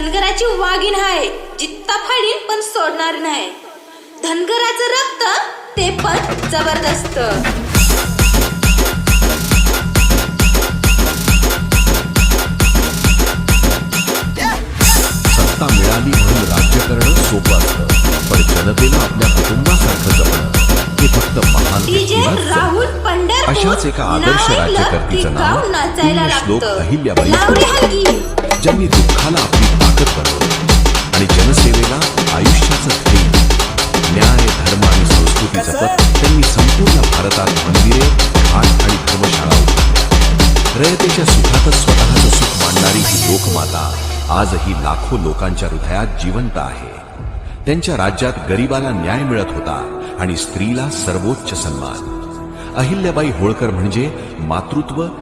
धनगराची वाघीण आहे, जित्ता फाडीन पण सोडणार नाही. धनगराचं रक्त ते पण जबरदस्त. सत्ता मिळाली म्हणून राज्य करणं सोपं असतं, पण जनतेला आपल्या कुटुंबासारखं जपणं हे फक्त महान राहुल पंढरपूर अशाच एका आदर्श राज्यकर्तीचं नाव श्लोक अहिल्याबाई होळकर, ज्यांनी दुःखाला आपली ताकद बनवली आणि जनसेवेला आयुष्याचं ध्येय. न्याय, धर्म आणि संस्कृती जपत त्यांनी संपूर्ण भारतात मंदिरे, घाट आणि धर्मशाळा उभारल्या. रयतेच्या सुखातच स्वतःचं सुख मांडणारी ही लोकमाता आजही लाखो लोकांच्या हृदयात जिवंत आहे. त्यांच्या राज्यात गरिबाला न्याय मिळत होता आणि स्त्रीला सर्वोच्च सन्मान. अहिल्याबाई होळकर म्हणजे मातृत्व